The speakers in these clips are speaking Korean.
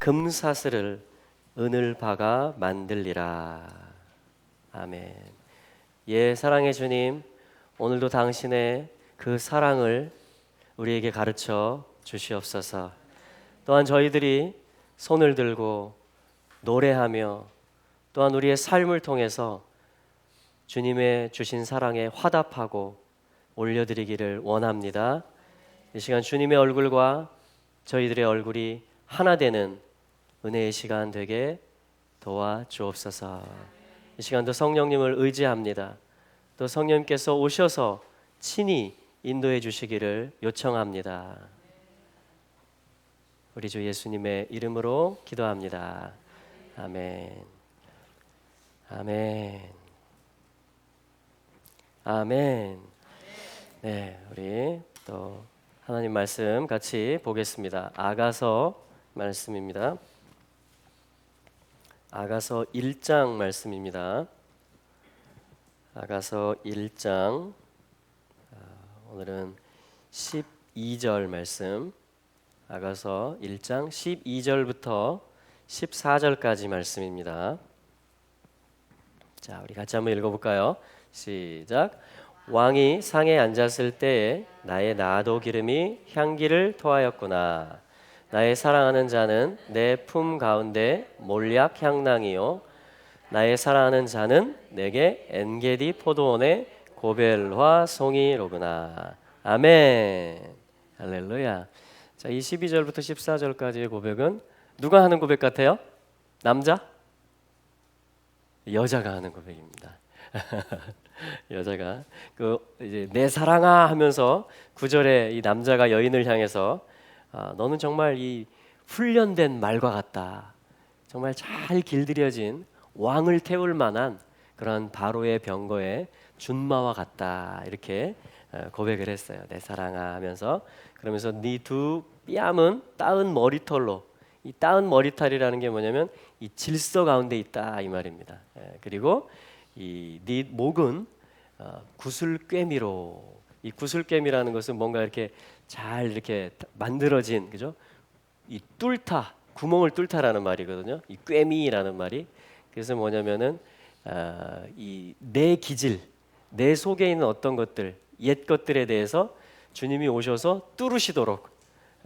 금사슬을 은을 박아 만들리라. 아멘. 예, 사랑의 주님, 오늘도 당신의 그 사랑을 우리에게 가르쳐 주시옵소서. 또한 저희들이 손을 들고 노래하며 또한 우리의 삶을 통해서 주님의 주신 사랑에 화답하고 올려드리기를 원합니다. 이 시간 주님의 얼굴과 저희들의 얼굴이 하나 되는 은혜의 시간 되게 도와주옵소서. 이 시간도 성령님을 의지합니다. 또 성령님께서 오셔서 친히 인도해 주시기를 요청합니다. 우리 주 예수님의 이름으로 기도합니다. 아멘. 아멘. 아멘. 네, 우리 또 하나님 말씀 같이 보겠습니다. 아가서 말씀입니다. 아가서 1장 말씀입니다. 아가서 1장 오늘은 12절 말씀. 아가서 1장 12절부터 14절까지 말씀입니다. 자, 우리 같이 한번 읽어볼까요? 시작. 왕이 상에 앉았을 때에 나의 나도 기름이 향기를 토하였구나. 나의 사랑하는 자는 내 품 가운데 몰약 향낭이요, 나의 사랑하는 자는 내게 엔게디 포도원의 고벨화 송이로구나. 아멘. 할렐루야. 자, 이 12절부터 14절까지의 고백은 누가 하는 고백 같아요? 남자? 여자가 하는 고백입니다. 여자가 이제 내 사랑아 하면서 9절에 이 남자가 여인을 향해서 너는 정말 이 훈련된 말과 같다. 정말 잘 길들여진 왕을 태울 만한 그런 바로의 병거의 준마와 같다. 이렇게 고백을 했어요. 내 사랑아 하면서. 그러면서 네 두 뺨은 따은 머리털로, 이 따은 머리털이라는 게 뭐냐면 이 질서 가운데 있다 이 말입니다. 그리고 이 네 목은 구슬꿰미로, 이 구슬꿰미라는 것은 뭔가 이렇게 잘 이렇게 만들어진, 그죠? 이 뚫다, 구멍을 뚫다라는 말이거든요. 이 꿰미라는 말이. 그래서 뭐냐면은 이 내 기질, 내 속에 있는 어떤 것들, 옛 것들에 대해서 주님이 오셔서 뚫으시도록,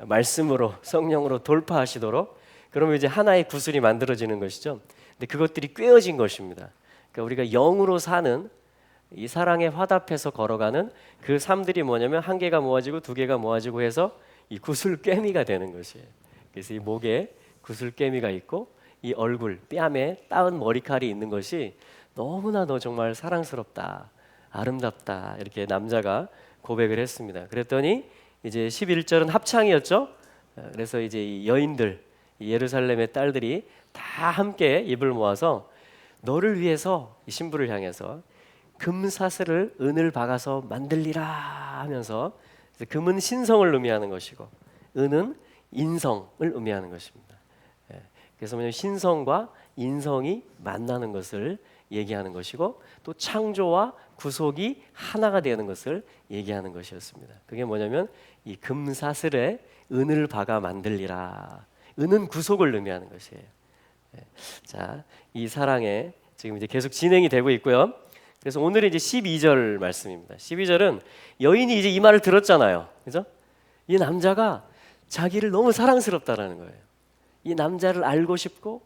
말씀으로, 성령으로 돌파하시도록, 그러면 이제 하나의 구슬이 만들어지는 것이죠. 근데 그것들이 꿰어진 것입니다. 그러니까 우리가 영으로 사는, 이 사랑에 화답해서 걸어가는 그 삶들이 뭐냐면 한 개가 모아지고 두 개가 모아지고 해서 이 구슬꿰미가 되는 것이에요. 그래서 이 목에 구슬꿰미가 있고 이 얼굴, 뺨에 따은 머리칼이 있는 것이 너무나도 정말 사랑스럽다, 아름답다, 이렇게 남자가 고백을 했습니다. 그랬더니 이제 11절은 합창이었죠. 그래서 이제 이 여인들, 이 예루살렘의 딸들이 다 함께 입을 모아서 너를 위해서, 이 신부를 향해서 금사슬을 은을 박아서 만들리라 하면서, 금은 신성을 의미하는 것이고 은은 인성을 의미하는 것입니다. 그래서 뭐냐면 신성과 인성이 만나는 것을 얘기하는 것이고, 또 창조와 구속이 하나가 되는 것을 얘기하는 것이었습니다. 그게 뭐냐면 이 금사슬에 은을 박아 만들리라. 은은 구속을 의미하는 것이에요. 자, 이 사랑에 지금 이제 계속 진행이 되고 있고요. 그래서 오늘은 이제 12절 말씀입니다. 12절은 여인이 이제 이 말을 들었잖아요. 그죠? 이 남자가 자기를 너무 사랑스럽다라는 거예요. 이 남자를 알고 싶고,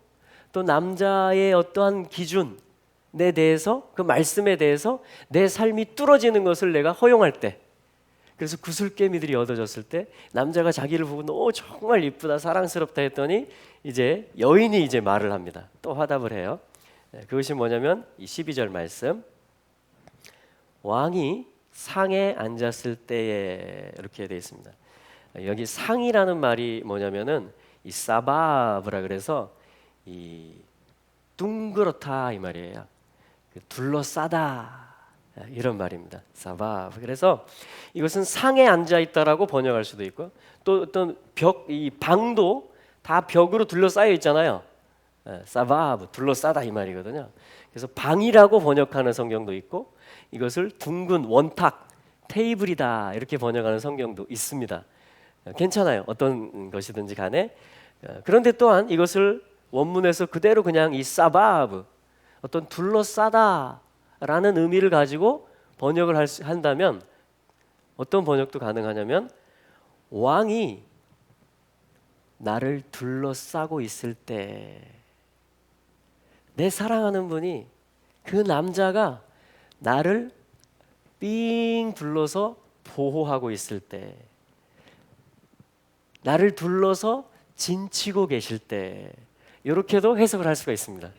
또 남자의 어떠한 기준에 대해서, 그 말씀에 대해서 내 삶이 뚫어지는 것을 내가 허용할 때, 그래서 구슬깨미들이 얻어졌을 때 남자가 자기를 보고 너 정말 이쁘다, 사랑스럽다 했더니 이제 여인이 이제 말을 합니다. 또 화답을 해요. 그것이 뭐냐면 이 12절 말씀. 왕이 상에 앉았을 때에, 이렇게 되어 있습니다. 여기 상이라는 말이 뭐냐면은 이 사바브라 그래서 이 둥그렇다 이 말이에요. 둘러싸다 이런 말입니다. 사바브. 그래서 이것은 상에 앉아 있다라고 번역할 수도 있고, 또 어떤 벽, 이 방도 다 벽으로 둘러싸여 있잖아요. 사바브, 둘러싸다 이 말이거든요. 그래서 방이라고 번역하는 성경도 있고, 이것을 둥근 원탁, 테이블이다 이렇게 번역하는 성경도 있습니다. 괜찮아요. 어떤 것이든지 간에 그런데 또한 이것을 원문에서 그대로 그냥 이 사바브, 어떤 둘러싸다라는 의미를 가지고 번역을 한다면 어떤 번역도 가능하냐면 왕이 나를 둘러싸고 있을 때, 내 사랑하는 분이, 그 남자가 나를 삥 둘러서 보호하고 있을 때, 나를 둘러서 진치고 계실 때, 이렇게도 해석을 할 수가 있습니다.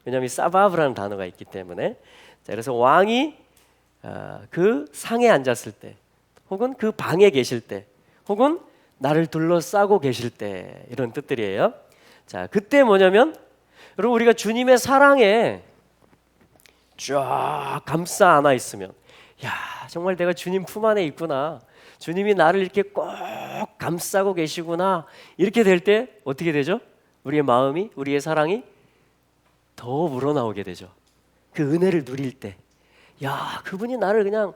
왜냐하면 사바브라는 단어가 있기 때문에. 자, 그래서 왕이 그 상에 앉았을 때, 혹은 그 방에 계실 때, 혹은 나를 둘러싸고 계실 때, 이런 뜻들이에요. 자, 그때 뭐냐면 여러분, 우리가 주님의 사랑에 쫙 감싸 안아 있으면, 야, 정말 내가 주님 품 안에 있구나, 주님이 나를 이렇게 꼭 감싸고 계시구나, 이렇게 될 때 어떻게 되죠? 우리의 마음이, 우리의 사랑이 더 우러나오게 되죠. 그 은혜를 누릴 때, 야, 그분이 나를 그냥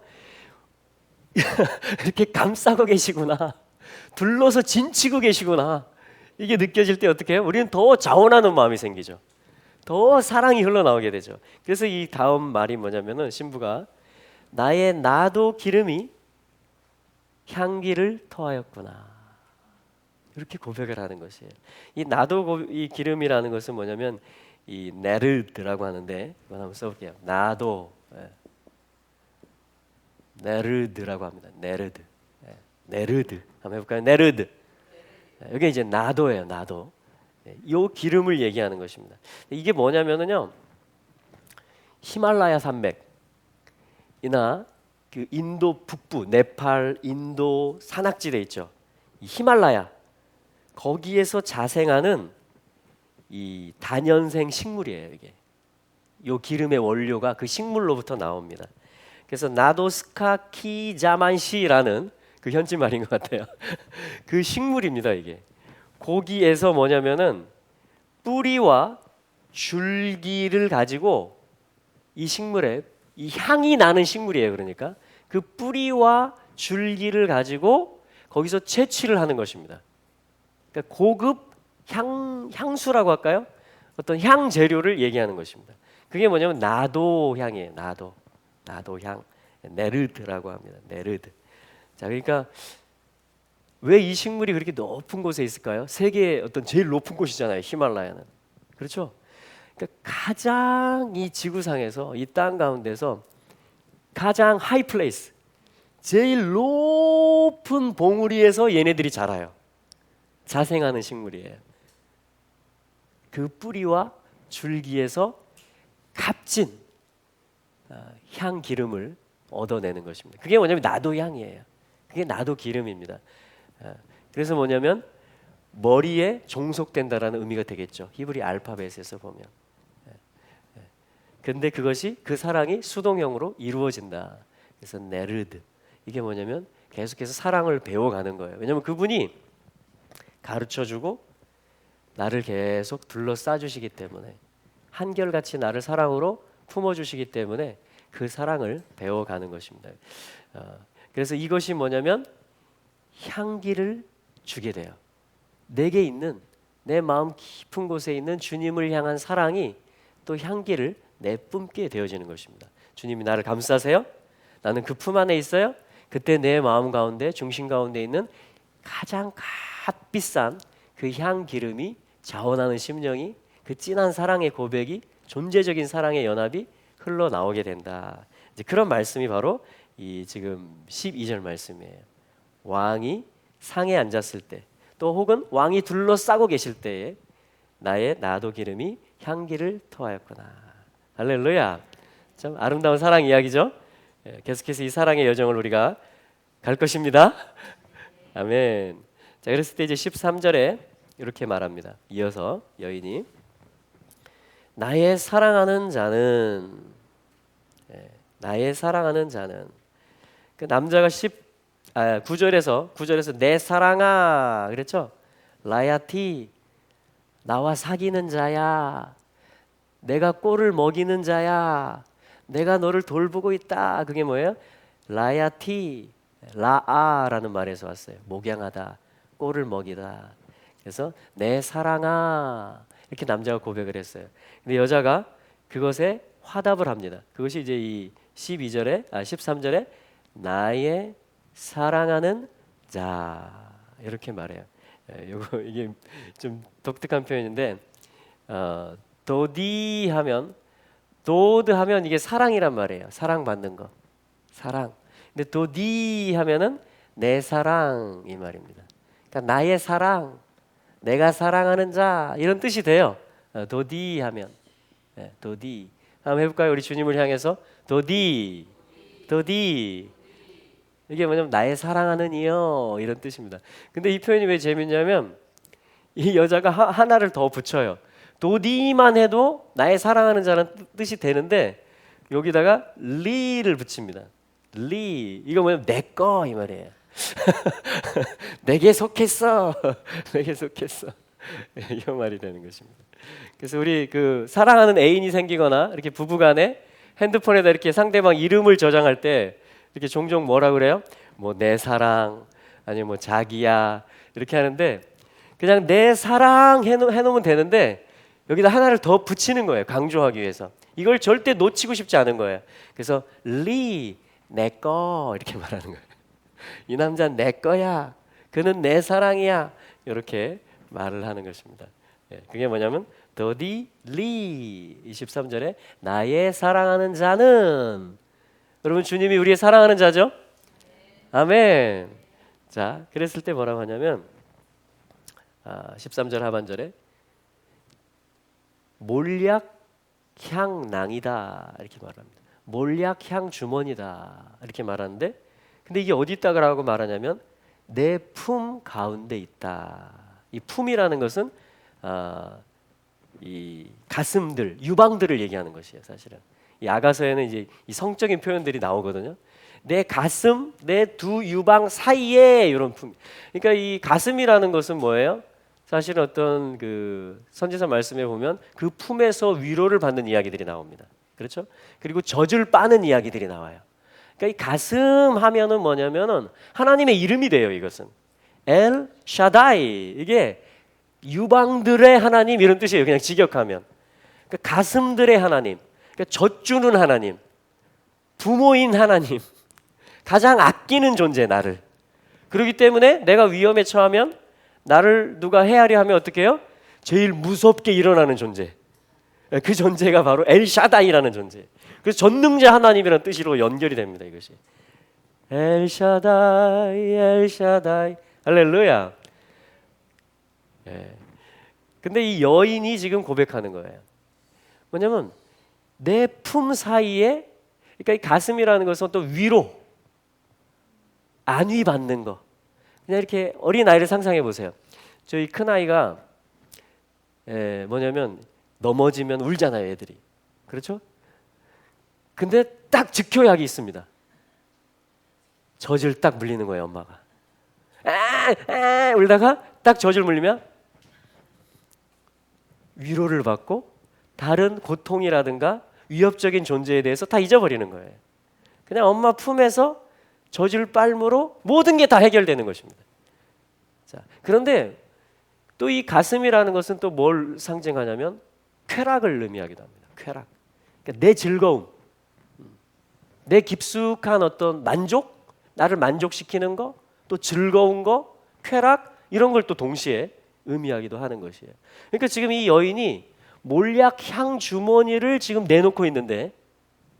이렇게 감싸고 계시구나, 둘러서 진치고 계시구나, 이게 느껴질 때 어떻게 해요? 우리는 더 자원하는 마음이 생기죠. 더 사랑이 흘러나오게 되죠. 그래서 이 다음 말이 뭐냐면은, 신부가 나의 나도 기름이 향기를 토하였구나, 이렇게 고백을 하는 것이에요. 이 나도 이 기름이라는 것은 뭐냐면 이 네르드라고 하는데, 이거 한번 써볼게요. 나도, 네르드라고 합니다. 네르드, 네르드 한번 해볼까요? 네르드. 여기 이제 나도예요. 나도. 이 기름을 얘기하는 것입니다. 이게 뭐냐면은요, 히말라야 산맥이나 그 인도 북부, 네팔, 인도 산악지대 있죠. 이 히말라야, 거기에서 자생하는 이 다년생 식물이에요. 이게 요 기름의 원료가 그 식물로부터 나옵니다. 그래서 나도스카키자만시라는 그 현지 말인 것 같아요. 그 식물입니다. 이게 거기에서 뭐냐면은 뿌리와 줄기를 가지고, 이 식물에 이 향이 나는 식물이에요. 그러니까 그 뿌리와 줄기를 가지고 거기서 채취를 하는 것입니다. 그러니까 고급 향수라고 할까요? 어떤 향 재료를 얘기하는 것입니다. 그게 뭐냐면 나도 향이에요. 나도 향, 네르드라고 합니다. 네르드. 자, 그러니까 왜 이 식물이 그렇게 높은 곳에 있을까요? 세계의 어떤 제일 높은 곳이잖아요, 히말라야는. 그렇죠? 그러니까 가장 이 지구상에서, 이 땅 가운데서 가장 하이 플레이스, 제일 높은 봉우리에서 얘네들이 자라요. 자생하는 식물이에요. 그 뿌리와 줄기에서 값진 향 기름을 얻어내는 것입니다. 그게 뭐냐면 나도 향이에요. 그게 나도 기름입니다. 그래서 뭐냐면 머리에 종속된다라는 의미가 되겠죠. 히브리 알파벳에서 보면. 근데 그것이, 그 사랑이 수동형으로 이루어진다. 그래서 네르드. 이게 뭐냐면 계속해서 사랑을 배워가는 거예요. 왜냐하면 그분이 가르쳐주고 나를 계속 둘러싸 주시기 때문에, 한결같이 나를 사랑으로 품어주시기 때문에 그 사랑을 배워가는 것입니다. 그래서 이것이 뭐냐면 향기를 주게 돼요. 내게 있는, 내 마음 깊은 곳에 있는 주님을 향한 사랑이 또 향기를 내뿜게 되어지는 것입니다. 주님이 나를 감싸세요. 나는 그 품 안에 있어요. 그때 내 마음 가운데, 중심 가운데 있는 가장 값비싼 그 향 기름이 자원하는 심령이, 그 진한 사랑의 고백이, 존재적인 사랑의 연합이 흘러나오게 된다. 이제 그런 말씀이 바로 이 지금 12절 말씀이에요. 왕이 상에 앉았을 때, 또 혹은 왕이 둘러싸고 계실 때에 나의 나도 기름이 향기를 토하였구나. 할렐루야. 참 아름다운 사랑 이야기죠. 계속해서 이 사랑의 여정을 우리가 갈 것입니다. 아멘. 자, 그랬을 때 이제 13절에 이렇게 말합니다. 이어서 여인이 나의 사랑하는 자는, 나의 사랑하는 자는, 그 남자가 9절에서 내 사랑아 그랬죠. 라야티, 나와 사귀는 자야, 내가 꼴을 먹이는 자야, 내가 너를 돌보고 있다. 그게 뭐예요? 라야티, 라아라는 말에서 왔어요. 목양하다, 꼴을 먹이다. 그래서 내 사랑아 이렇게 남자가 고백을 했어요. 근데 여자가 그것에 화답을 합니다. 그것이 이제 이 13절에 나의 사랑하는 자 이렇게 말해요. 요거 이게 좀 독특한 표현인데 도디 하면 도드 하면 이게 사랑이란 말이에요. 사랑받는 거. 사랑. 근데 도디 하면은 내 사랑 이 말입니다. 그러니까 나의 사랑, 내가 사랑하는 자 이런 뜻이 돼요. 도디 하면 도디. 한번 해볼까요? 우리 주님을 향해서 도디, 도디. 이게 뭐냐면 나의 사랑하는 이여 이런 뜻입니다. 근데 이 표현이 왜 재밌냐면 이 여자가 하나를 더 붙여요. 도디만 해도 나의 사랑하는 자는 뜻이 되는데 여기다가 리를 붙입니다. 리 이거 뭐냐면 내 거 이 말이에요. 내게 속했어. 내게 속했어. 이 말이 되는 것입니다. 그래서 우리 그 사랑하는 애인이 생기거나 이렇게 부부간에 핸드폰에다 이렇게 상대방 이름을 저장할 때 이렇게 종종 뭐라 그래요? 뭐 내 사랑 아니면 뭐 자기야 이렇게 하는데 그냥 내 사랑 해놓으면 되는데 여기다 하나를 더 붙이는 거예요. 강조하기 위해서. 이걸 절대 놓치고 싶지 않은 거예요. 그래서 리 내 거 이렇게 말하는 거예요. 이 남자는 내 거야. 그는 내 사랑이야. 이렇게 말을 하는 것입니다. 그게 뭐냐면 더디 리 23절에 나의 사랑하는 자는 여러분 주님이 우리의 사랑하는 자죠? 아멘. 자, 그랬을 때 뭐라고 하냐면 13절 하반절에 몰약향낭이다 이렇게 말합니다. 몰약향 주머니다 이렇게 말하는데 근데 이게 어디 있다라고 말하냐면 내 품 가운데 있다. 이 품이라는 것은 이 가슴들, 유방들을 얘기하는 것이에요. 사실은 이 아가서에는 이제 이 성적인 표현들이 나오거든요. 내 가슴, 내 두 유방 사이에 이런 품. 그러니까 이 가슴이라는 것은 뭐예요? 사실 어떤 그 선지서 말씀에 보면 그 품에서 위로를 받는 이야기들이 나옵니다. 그렇죠? 그리고 젖을 빠는 이야기들이 나와요. 그러니까 이 가슴 하면은 뭐냐면은 하나님의 이름이 돼요. 이것은 엘 샤다이 이게 유방들의 하나님 이런 뜻이에요. 그냥 직역하면 그러니까 가슴들의 하나님, 그러니까 젖 주는 하나님, 부모인 하나님, 가장 아끼는 존재 나를. 그렇기 때문에 내가 위험에 처하면 나를 누가 헤아려 하면 어떻게 해요? 제일 무섭게 일어나는 존재. 그 존재가 바로 엘샤다이라는 존재. 그래서 전능자 하나님이라는 뜻으로 연결이 됩니다. 이것이 엘샤다이 엘샤다이 할렐루야. 근데 이 여인이 지금 고백하는 거예요. 뭐냐면 내 품 사이에 그러니까 이 가슴이라는 것은 또 위로 안위 받는 거. 그냥 이렇게 어린 아이를 상상해 보세요. 저희 큰 아이가 뭐냐면 넘어지면 울잖아요, 애들이. 그렇죠? 근데 딱 즉효약이 있습니다. 젖을 딱 물리는 거예요, 엄마가. 울다가 딱 젖을 물리면 위로를 받고 다른 고통이라든가 위협적인 존재에 대해서 다 잊어버리는 거예요. 그냥 엄마 품에서 젖을 빨므로 모든 게 다 해결되는 것입니다. 자, 그런데 또 이 가슴이라는 것은 또 뭘 상징하냐면 쾌락을 의미하기도 합니다. 쾌락. 그러니까 내 즐거움, 내 깊숙한 어떤 만족, 나를 만족시키는 거, 또 즐거운 거, 쾌락 이런 걸 또 동시에 의미하기도 하는 것이에요. 그러니까 지금 이 여인이 몰약 향 주머니를 지금 내놓고 있는데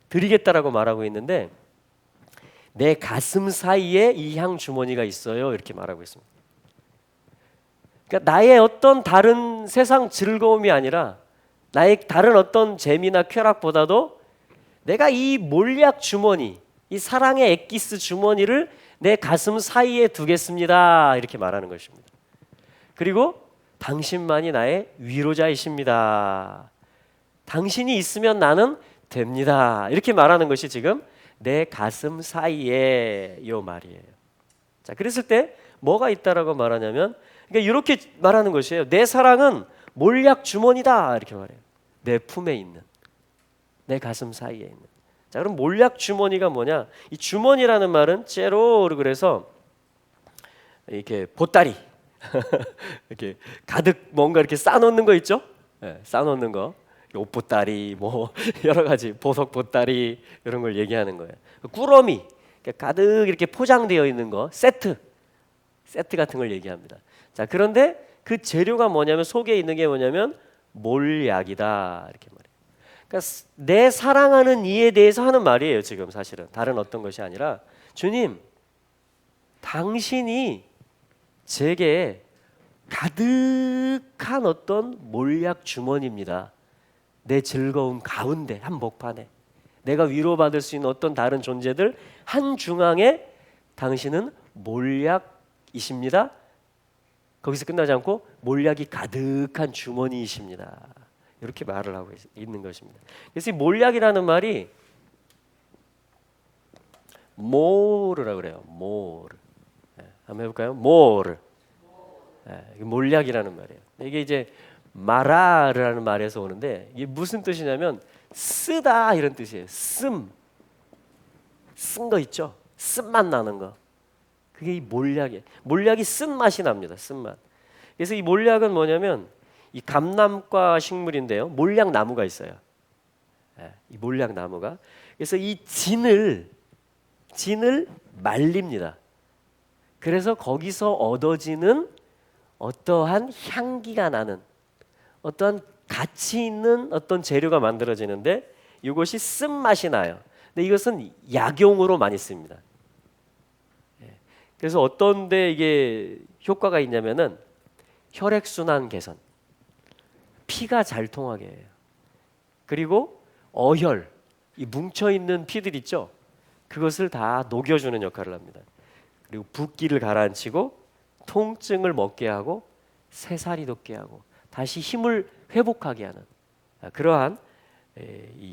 드리겠다라고 말하고 있는데 내 가슴 사이에 이 향 주머니가 있어요. 이렇게 말하고 있습니다. 그러니까 나의 어떤 다른 세상 즐거움이 아니라 나의 다른 어떤 재미나 쾌락보다도 내가 이 몰약 주머니, 이 사랑의 엑기스 주머니를 내 가슴 사이에 두겠습니다. 이렇게 말하는 것입니다. 그리고 당신만이 나의 위로자이십니다. 당신이 있으면 나는 됩니다. 이렇게 말하는 것이 지금 내 가슴 사이에 이 말이에요. 자, 그랬을 때 뭐가 있다라고 말하냐면 그러니까 이렇게 말하는 것이에요. 내 사랑은 몰약 주머니다. 이렇게 말해요. 내 품에 있는, 내 가슴 사이에 있는. 자, 그럼 몰약 주머니가 뭐냐? 이 주머니라는 말은 째로르 그래서 이렇게 보따리, 이렇게 가득 뭔가 이렇게 싸놓는 거 있죠? 예, 싸놓는 거. 옷 보따리 뭐 여러 가지 보석 보따리 이런 걸 얘기하는 거예요. 꾸러미 가득 이렇게 포장되어 있는 거 세트 같은 걸 얘기합니다. 자, 그런데 그 재료가 뭐냐면 속에 있는 게 뭐냐면 몰약이다 이렇게 말해요. 그러니까 내 사랑하는 이에 대해서 하는 말이에요. 지금 사실은 다른 어떤 것이 아니라 주님, 당신이 제게 가득한 어떤 몰약 주머니입니다. 내 즐거움 가운데 한복판에 내가 위로받을 수 있는 어떤 다른 존재들 한 중앙에 당신은 몰약이십니다. 거기서 끝나지 않고 몰약이 가득한 주머니이십니다. 이렇게 말을 하고 있는 것입니다. 그래서 이 몰약이라는 말이 모르라고 그래요. 모르. 한번 해볼까요? 모르. 몰약이라는 말이에요. 이게 이제 마라르라는 말에서 오는데 이게 무슨 뜻이냐면 쓰다 이런 뜻이에요. 쓴 거 있죠. 쓴맛 나는 거. 그게 이 몰약이에요. 몰약이 쓴맛이 납니다. 쓴맛. 그래서 이 몰약은 뭐냐면 이 감나무과 식물인데요. 몰약 나무가 있어요. 이 몰약 나무가. 그래서 이 진을 말립니다. 그래서 거기서 얻어지는 어떠한 향기가 나는 어떠한 가치 있는 어떤 재료가 만들어지는데 이것이 쓴맛이 나요. 근데 이것은 약용으로 많이 씁니다. 그래서 어떤 데 이게 효과가 있냐면은 혈액순환 개선, 피가 잘 통하게 해요. 그리고 어혈, 이 뭉쳐있는 피들 있죠? 그것을 다 녹여주는 역할을 합니다. 그리고 붓기를 가라앉히고 통증을 먹게 하고 새살이 돋게 하고 다시 힘을 회복하게 하는 그러한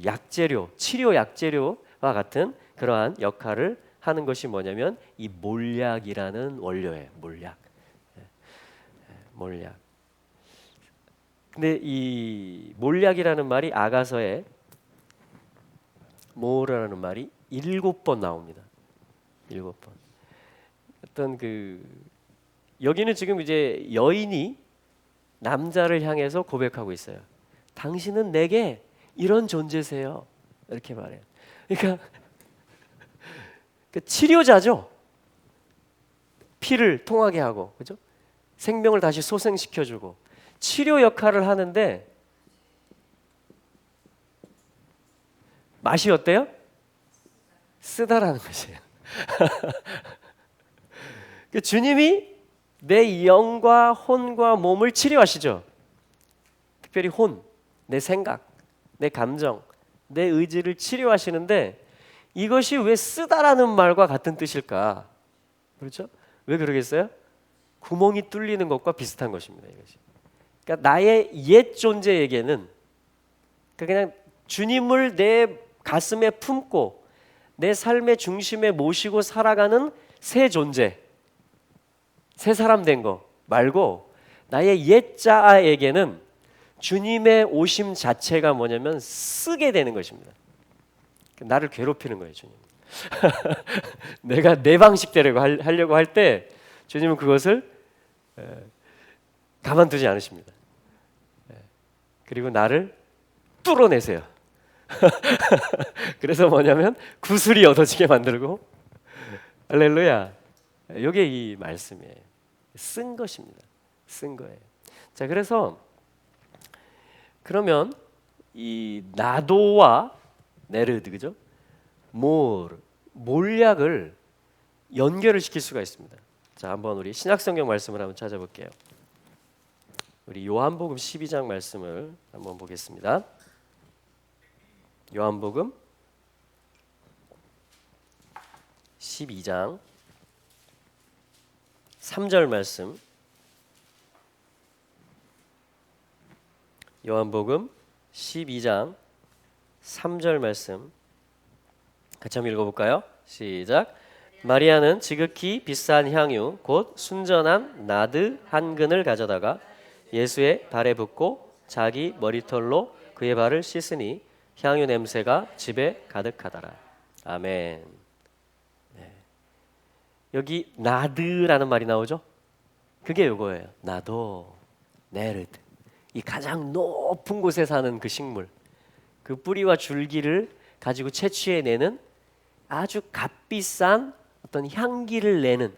약재료, 치료 약재료와 같은 그러한 역할을 하는 것이 뭐냐면 이 몰약이라는 원료예요. 몰약. 근데 이 몰약이라는 말이 아가서에 모르라는 말이 7번 나옵니다. 7번. 어떤 여기는 지금 이제 여인이 남자를 향해서 고백하고 있어요. 당신은 내게 이런 존재세요. 이렇게 말해요. 그러니까 치료자죠. 피를 통하게 하고, 그죠? 생명을 다시 소생시켜주고 치료 역할을 하는데 맛이 어때요? 쓰다라는 것이에요. 주님이 내 영과 혼과 몸을 치료하시죠. 특별히 혼, 내 생각, 내 감정, 내 의지를 치료하시는데 이것이 왜 쓰다라는 말과 같은 뜻일까? 그렇죠? 왜 그러겠어요? 구멍이 뚫리는 것과 비슷한 것입니다. 이것이. 그러니까 나의 옛 존재에게는 그냥 주님을 내 가슴에 품고 내 삶의 중심에 모시고 살아가는 새 존재, 새 사람 된 거 말고 나의 옛 자아에게는 주님의 오심 자체가 뭐냐면 쓰게 되는 것입니다. 나를 괴롭히는 거예요, 주님. 내가 내 방식대로 하려고 할 때 주님은 그것을 가만두지 않으십니다. 그리고 나를 뚫어내세요. 그래서 뭐냐면 구슬이 얻어지게 만들고 할렐루야. 이게 이 말씀이에요. 쓴 것입니다. 쓴 거예요. 자, 그래서 그러면 이 나도와 네르드, 그죠? 몰약을 연결을 시킬 수가 있습니다. 자, 한번 우리 신약성경 말씀을 한번 찾아볼게요. 우리 요한복음 12장 말씀을 한번 보겠습니다. 요한복음 12장 3절 말씀. 요한복음 12장 3절 말씀 같이 한번 읽어볼까요? 시작. 마리아는 지극히 비싼 향유 곧 순전한 나드 한 근을 가져다가 예수의 발에 붓고 자기 머리털로 그의 발을 씻으니 향유 냄새가 집에 가득하더라. 아멘. 네. 여기 나드라는 말이 나오죠? 그게 요거예요. 나도 네르드. 이 가장 높은 곳에 사는 그 식물, 그 뿌리와 줄기를 가지고 채취해내는 아주 값비싼 어떤 향기를 내는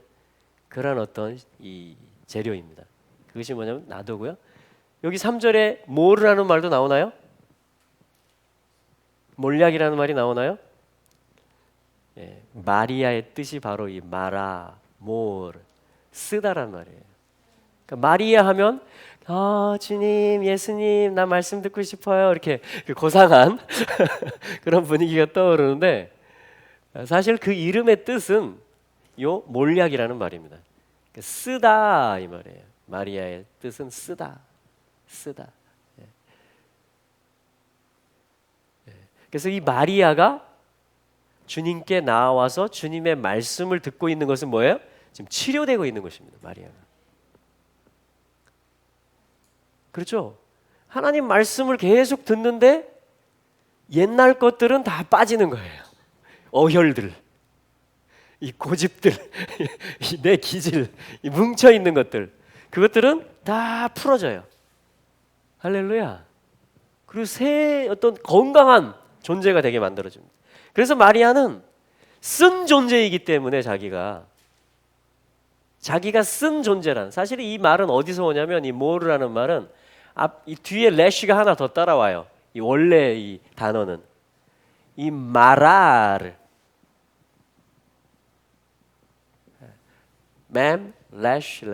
그런 어떤 이 재료입니다. 그것이 뭐냐면 나도고요. 여기 3절에 모르라는 말도 나오나요? 몰약이라는 말이 나오나요? 예, 마리아의 뜻이 바로 이 마라, 모르, 쓰다란 말이에요. 그러니까 마리아 하면 주님, 예수님, 나 말씀 듣고 싶어요. 이렇게 고상한 그런 분위기가 떠오르는데 사실 그 이름의 뜻은 요 몰약이라는 말입니다. 그러니까 쓰다 이 말이에요. 마리아의 뜻은 쓰다, 쓰다. 그래서 이 마리아가 주님께 나와서 주님의 말씀을 듣고 있는 것은 뭐예요? 지금 치료되고 있는 것입니다. 마리아가. 그렇죠? 하나님 말씀을 계속 듣는데 옛날 것들은 다 빠지는 거예요. 어혈들, 이 고집들, 내 기질, 이 뭉쳐 있는 것들, 그것들은 다 풀어져요. 할렐루야. 그리고 새 어떤 건강한 존재가 되게 만들어집니다. 그래서 마리아는 쓴 존재이기 때문에 자기가 쓴 존재란, 사실 이 말은 어디서 오냐면 이 모르라는 말은 이 뒤에 래쉬가 하나 더 따라와요. 이 원래 이 단어는 이 마라르, 맴, 래쉬,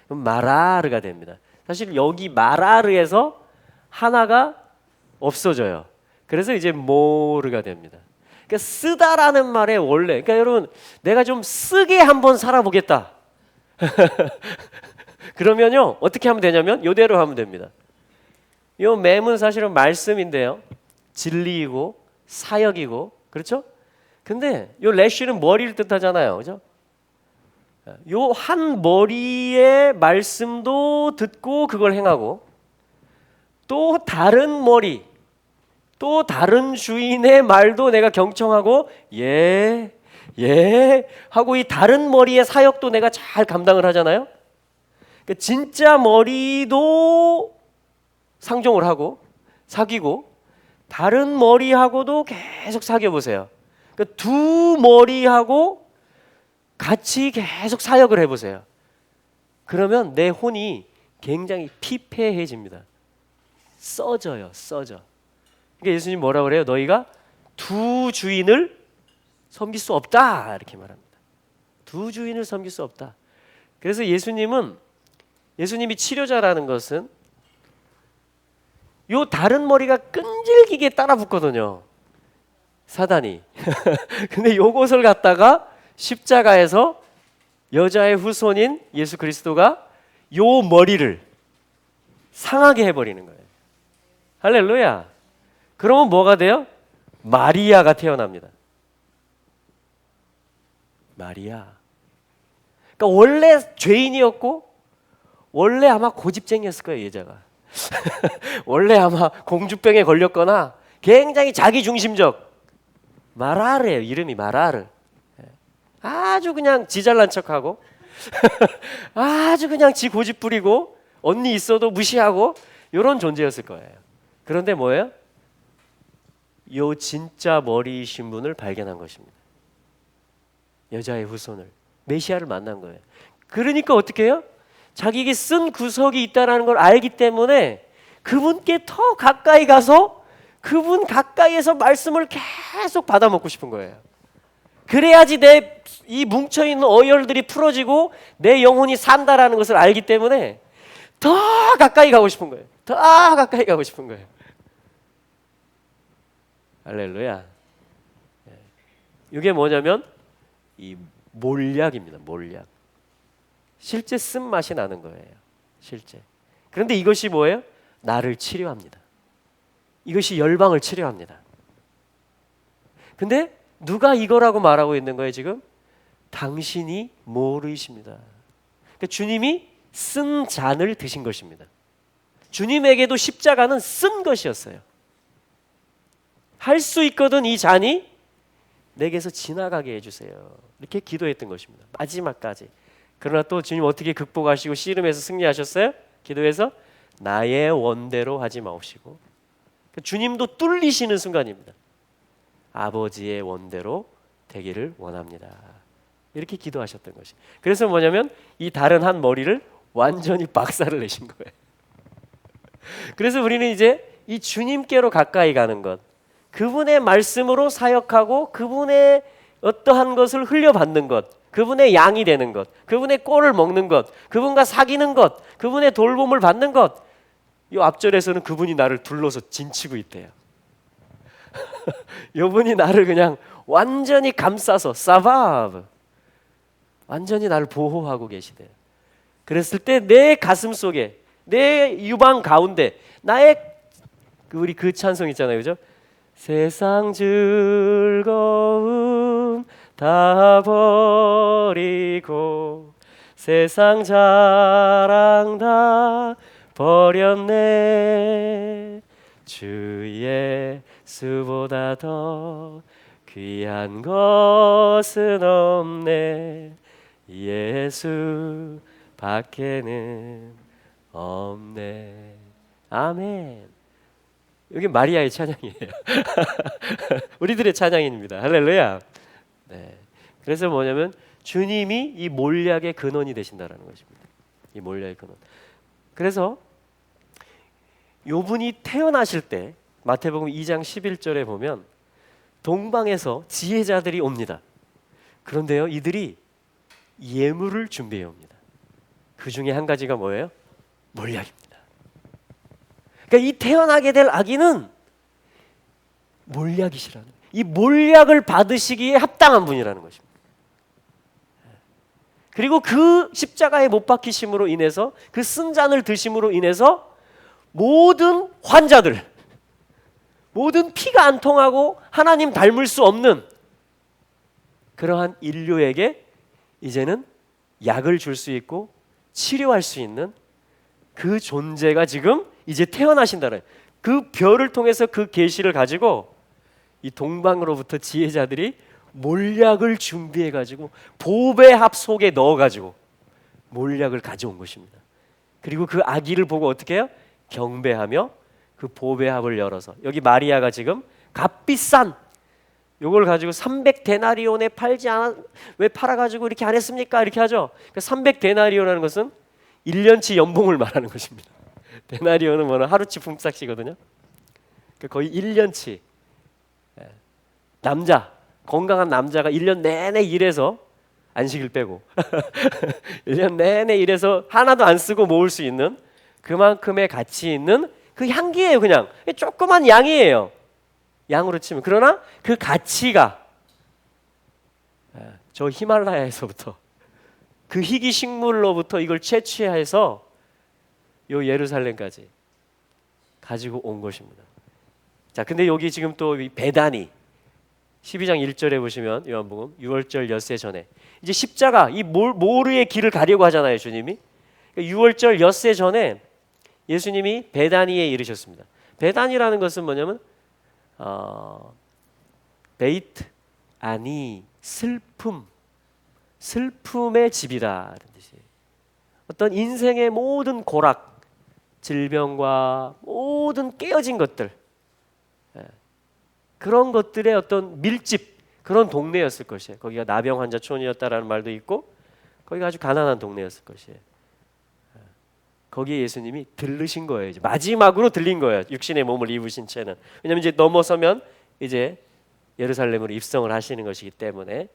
마라르가 됩니다. 사실 여기 마라르에서 하나가 없어져요. 그래서 이제 모르가 됩니다. 그러니까 쓰다라는 말의 원래, 그러니까 여러분 내가 좀 쓰게 한번 살아보겠다. 그러면요 어떻게 하면 되냐면 이대로 하면 됩니다. 요 맴은 사실은 말씀인데요, 진리이고 사역이고, 그렇죠? 근데 요 래쉬는 머리를 뜻하잖아요, 그죠? 요 한 머리의 말씀도 듣고 그걸 행하고, 또 다른 머리, 또 다른 주인의 말도 내가 경청하고 예 하고 이 다른 머리의 사역도 내가 잘 감당을 하잖아요. 그러니까 진짜 머리도 상종을 하고 사귀고 다른 머리하고도 계속 사귀어 보세요. 그러니까 두 머리하고 같이 계속 사역을 해보세요. 그러면 내 혼이 굉장히 피폐해집니다. 써져요, 써져. 그러니까 예수님 뭐라 그래요? 너희가 두 주인을 섬길 수 없다 이렇게 말합니다. 두 주인을 섬길 수 없다. 그래서 예수님이 치료자라는 것은 요 다른 머리가 끈질기게 따라 붙거든요, 사단이. 근데 요것을 갖다가 십자가에서 여자의 후손인 예수 그리스도가 요 머리를 상하게 해버리는 거예요. 할렐루야. 그러면 뭐가 돼요? 마리아가 태어납니다. 마리아. 그러니까 원래 죄인이었고 원래 아마 고집쟁이였을 거예요, 여자가. 원래 아마 공주병에 걸렸거나 굉장히 자기중심적, 마라르예요. 이름이 마라르. 아주 그냥 지 잘난 척하고 아주 그냥 지 고집 부리고 언니 있어도 무시하고 이런 존재였을 거예요. 그런데 뭐예요? 요 진짜 머리이신 분을 발견한 것입니다. 여자의 후손을, 메시아를 만난 거예요. 그러니까 어떻게 해요? 자기에게 쓴 구석이 있다는 걸 알기 때문에 그분께 더 가까이 가서 그분 가까이에서 말씀을 계속 받아먹고 싶은 거예요. 그래야지 내 이 뭉쳐있는 어혈들이 풀어지고 내 영혼이 산다라는 것을 알기 때문에 더 가까이 가고 싶은 거예요. 더 가까이 가고 싶은 거예요. 할렐루야. 이게 뭐냐면 이 몰약입니다. 몰약. 실제 쓴맛이 나는 거예요. 실제. 그런데 이것이 뭐예요? 나를 치료합니다. 이것이 열방을 치료합니다. 근데 누가 이거라고 말하고 있는 거예요 지금? 당신이 모르이십니다. 그러니까 주님이 쓴 잔을 드신 것입니다. 주님에게도 십자가는 쓴 것이었어요. 할 수 있거든 이 잔이 내게서 지나가게 해주세요. 이렇게 기도했던 것입니다. 마지막까지. 그러나 또 주님 어떻게 극복하시고 씨름해서 승리하셨어요? 기도해서 나의 원대로 하지 마옵시고. 주님도 뚫리시는 순간입니다. 아버지의 원대로 되기를 원합니다. 이렇게 기도하셨던 것이. 그래서 뭐냐면 이 다른 한 머리를 완전히 박살을 내신 거예요. 그래서 우리는 이제 이 주님께로 가까이 가는 것, 그분의 말씀으로 사역하고 그분의 어떠한 것을 흘려받는 것, 그분의 양이 되는 것, 그분의 꼴을 먹는 것, 그분과 사귀는 것, 그분의 돌봄을 받는 것. 이 앞절에서는 그분이 나를 둘러서 진치고 있대요. 이분이 나를 그냥 완전히 감싸서 사바브, 완전히 나를 보호하고 계시대요. 그랬을 때 내 가슴 속에, 내 유방 가운데 나의 우리 그 찬송 있잖아요, 그죠? 세상 즐거움 다 버리고 세상 자랑 다 버렸네. 주 예수보다 더 귀한 것은 없네. 예수 밖에는 없네. 아멘. 여기 마리아의 찬양이에요. 우리들의 찬양입니다. 할렐루야. 네. 그래서 뭐냐면 주님이 이 몰약의 근원이 되신다라는 것입니다. 이 몰약의 근원. 그래서 요분이 태어나실 때 마태복음 2장 11절에 보면 동방에서 지혜자들이 옵니다. 그런데요, 이들이 예물을 준비해 옵니다. 그 중에 한 가지가 뭐예요? 몰약입니다. 그러니까 이 태어나게 될 아기는 몰약이시라는, 이 몰약을 받으시기에 합당한 분이라는 것입니다. 그리고 그 십자가에 못 박히심으로 인해서, 그 쓴 잔을 드심으로 인해서 모든 환자들, 모든 피가 안 통하고 하나님 닮을 수 없는 그러한 인류에게 이제는 약을 줄 수 있고 치료할 수 있는 그 존재가 지금 이제 태어나신다는, 그 별을 통해서 그 계시를 가지고 이 동방으로부터 지혜자들이 몰약을 준비해 가지고 보배합 속에 넣어 가지고 몰약을 가져온 것입니다. 그리고 그 아기를 보고 어떻게 해요? 경배하며 그 보배합을 열어서, 여기 마리아가 지금 값비싼 요걸 가지고 300데나리온에 팔지 않아, 왜 팔아가지고 이렇게 안 했습니까? 이렇게 하죠. 그러니까 300데나리온이라는 것은 1년치 연봉을 말하는 것입니다. 데나리온은 뭐는 하루치 품삯이거든요. 그러니까 거의 1년치. 남자, 건강한 남자가 1년 내내 일해서, 안식일 빼고 1년 내내 일해서 하나도 안 쓰고 모을 수 있는 그만큼의 가치 있는 그 향기예요. 그냥 조그만 양이에요. 양으로 치면. 그러나 그 가치가 저 히말라야에서부터, 그 희귀 식물로부터 이걸 채취해서 요 예루살렘까지 가지고 온 것입니다. 자, 근데 여기 지금 또 베다니 12장 1절에 보시면 요한복음 6월절 엿새 전에 이제 십자가, 이 모르의 길을 가려고 하잖아요, 주님이. 6월절 엿새 전에 예수님이 베다니에 이르셨습니다. 베다니라는 것은 뭐냐면 베이트 아니, 슬픔의 집이다 이런 뜻이에요. 어떤 인생의 모든 고락, 질병과 모든 깨어진 것들, 그런 것들의 어떤 밀집, 그런 동네였을 것이에요. 거기가 나병 환자촌이었다라는 말도 있고, 거기가 아주 가난한 동네였을 것이에요. 거기에 예수님이 들르신 거예요. 이제 마지막으로 들린 거예요. 육신의 몸을 입으신 채는. 왜냐하면 이제 넘어서면 이제 예루살렘으로 입성을 하시는 것이기 때문에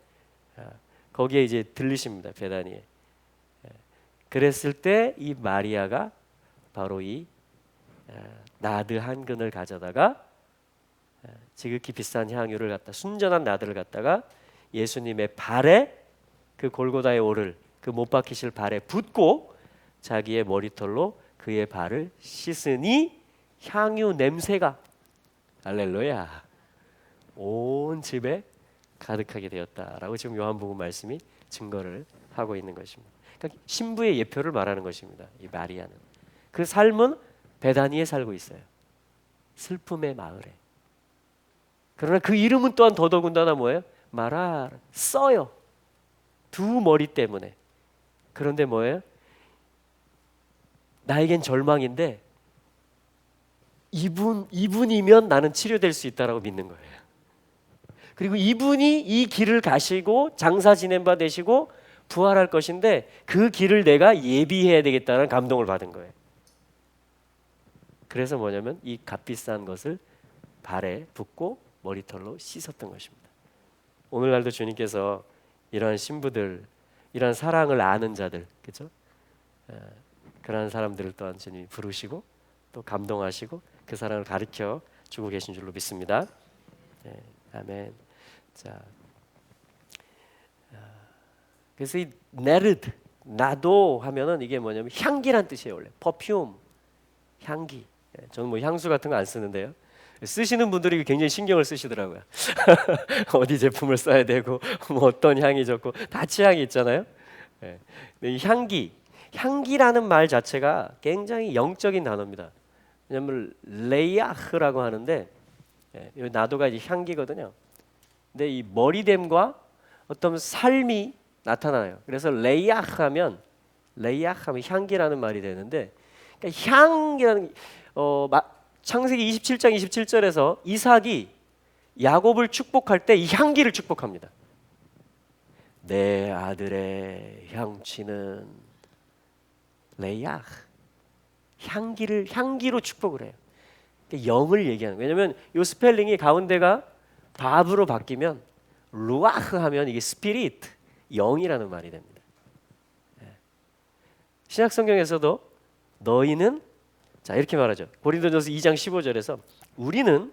거기에 이제 들르십니다. 베다니에. 그랬을 때 이 마리아가 바로 이 나드 한 근을 가져다가 지극히 비싼 향유를 갖다, 순전한 나드를 갖다가 예수님의 발에, 그 골고다에 오를 그 못 박히실 발에 붓고 자기의 머리털로 그의 발을 씻으니 향유 냄새가, 할렐루야, 온 집에 가득하게 되었다라고 지금 요한복음 말씀이 증거를 하고 있는 것입니다. 그러니까 신부의 예표를 말하는 것입니다. 이 마리아는 그 삶은 베다니에 살고 있어요. 슬픔의 마을에. 그러나 그 이름은 또한 더더군다나 뭐예요? 써요. 두 머리 때문에 그런데 뭐예요? 나에겐 절망인데 이분이면 나는 치료될 수 있다라고 믿는 거예요. 그리고 이분이 이 길을 가시고 장사 지낸 바 되시고 부활할 것인데 그 길을 내가 예비해야 되겠다는 감동을 받은 거예요. 그래서 뭐냐면 이 값비싼 것을 발에 붓고 머리털로 씻었던 것입니다. 오늘날도 주님께서 이러한 신부들, 이러한 사랑을 아는 자들, 그렇죠? 그러한 사람들을 또한 주님이 부르시고 또 감동하시고 그 사랑을 가르쳐 주고 계신 줄로 믿습니다. 네, 아멘. 자, 그래서 이 네르드, 나도 하면은 이게 뭐냐면 향기란 뜻이에요. 원래 퍼퓸, 향기. 저는 뭐 향수 같은 거 안 쓰는데요. 쓰시는 분들이 굉장히 신경을 쓰시더라고요. 어디 제품을 써야 되고 뭐 어떤 향이 좋고 다 취향이 있잖아요. 이 향기라는 말 자체가 굉장히 영적인 단어입니다. 왜냐하면 레이아흐라고 하는데 나도가 이제 향기거든요. 근데 이 머리됨과 어떤 삶이 나타나요. 그래서 레이아흐하면 향기라는 말이 되는데, 그러니까 향이라는 창세기 27장 27절에서 이삭이 야곱을 축복할 때 이 향기를 축복합니다. 내 아들의 향취는 레이아흐, 향기로 축복을 해요. 그러니까 영을 얘기하는 거예요. 왜냐하면 이 스펠링이 가운데가 밥으로 바뀌면 루아흐 하면 이게 스피릿, 영이라는 말이 됩니다. 신약 성경에서도 너희는 자 이렇게 말하죠. 고린도전서 2장 15절에서 우리는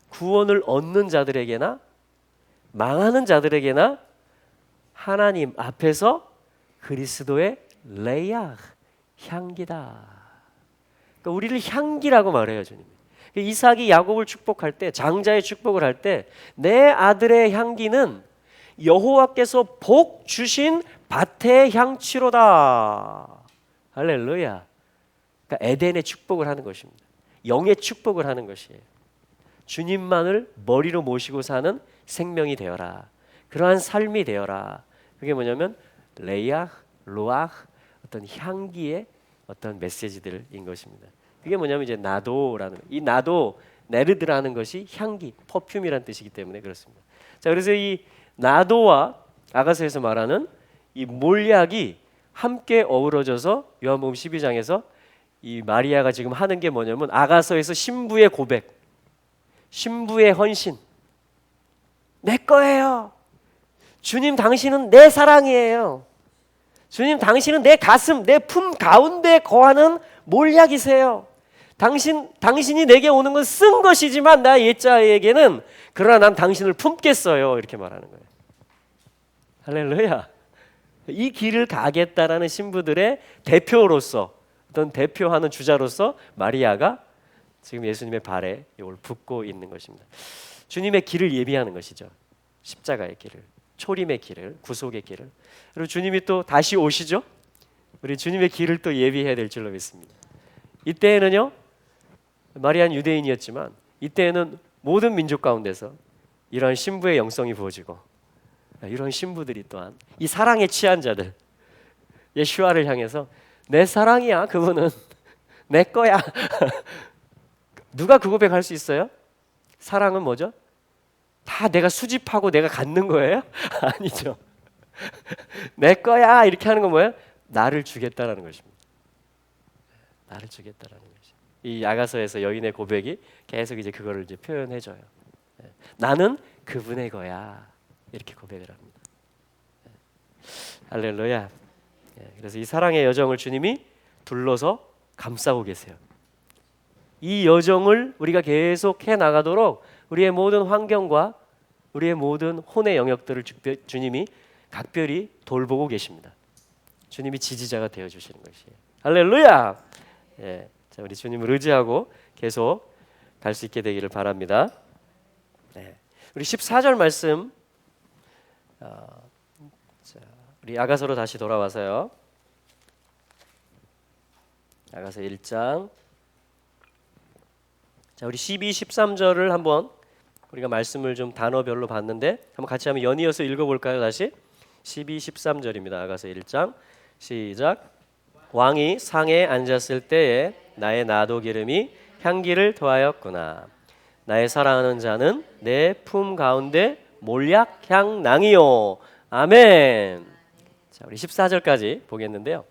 구원을 얻는 자들에게나 망하는 자들에게나 하나님 앞에서 그리스도의 레이아 향기다. 그러니까 우리를 향기라고 말해요, 주님. 이삭이 야곱을 축복할 때, 장자의 축복을 할 때 내 아들의 향기는 여호와께서 복 주신 밭의 향취로다. 할렐루야. 그러니까 에덴의 축복을 하는 것입니다. 영의 축복을 하는 것이에요. 주님만을 머리로 모시고 사는 생명이 되어라. 그러한 삶이 되어라. 그게 뭐냐면 레이아, 로아 어떤 향기의 어떤 메시지들인 것입니다. 그게 뭐냐면 이제 나도라는 이 나도 네르드라는 것이 향기, 퍼퓸이라는 뜻이기 때문에 그렇습니다. 자, 그래서 이 나도와 아가서에서 말하는 이 몰약이 함께 어우러져서 요한복음 12장에서 이 마리아가 지금 하는 게 뭐냐면 아가서에서 신부의 고백, 신부의 헌신. 내 거예요. 주님 당신은 내 사랑이에요. 주님 당신은 내 가슴, 내 품 가운데 거하는 몰약이세요. 당신이 내게 오는 건 쓴 것이지만 나 옛자에게는 그러나 난 당신을 품겠어요. 이렇게 말하는 거예요. 할렐루야. 이 길을 가겠다라는 신부들의 대표로서 어떤 대표하는 주자로서 마리아가 지금 예수님의 발에 이걸 붓고 있는 것입니다. 주님의 길을 예비하는 것이죠. 십자가의 길을, 초림의 길을, 구속의 길을. 그리고 주님이 또 다시 오시죠. 우리 주님의 길을 또 예비해야 될 줄로 믿습니다. 이때에는요, 마리아는 유대인이었지만 이때에는 모든 민족 가운데서 이러한 신부의 영성이 부어지고 이런 신부들이 또한 이 사랑에 취한 자들 예수와를 향해서 내 사랑이야, 그분은 내 거야. 누가 그 고백할 수 있어요? 사랑은 뭐죠? 다 내가 수집하고 내가 갖는 거예요? 아니죠. 내 거야 이렇게 하는 건 뭐예요? 나를 주겠다라는 것입니다. 나를 주겠다라는 것이. 이 아가서에서 여인의 고백이 계속 이제 그거를 이제 표현해줘요. 나는 그분의 거야 이렇게 고백을 합니다. 할렐루야. 그래서 이 사랑의 여정을 주님이 둘러서 감싸고 계세요. 이 여정을 우리가 계속 해 나가도록 우리의 모든 환경과 우리의 모든 혼의 영역들을 주님이 각별히 돌보고 계십니다. 주님이 지지자가 되어 주시는 것이에요. 할렐루야. 자, 우리 주님을 의지하고 계속 갈 수 있게 되기를 바랍니다. 우리 14절 말씀, 자, 우리 아가서로 다시 돌아와서요. 아가서 1장. 자, 우리 12, 13절을 한번 우리가 말씀을 좀 단어별로 봤는데 한번 같이 한번 연이어서 읽어볼까요? 다시 12, 13절입니다. 아가서 1장 시작. 왕이 상에 앉았을 때에 나의 나도 기름이 향기를 더하였구나. 나의 사랑하는 자는 내 품 가운데 몰약향 낭이요. 아멘. 자, 우리 14절까지 보겠는데요.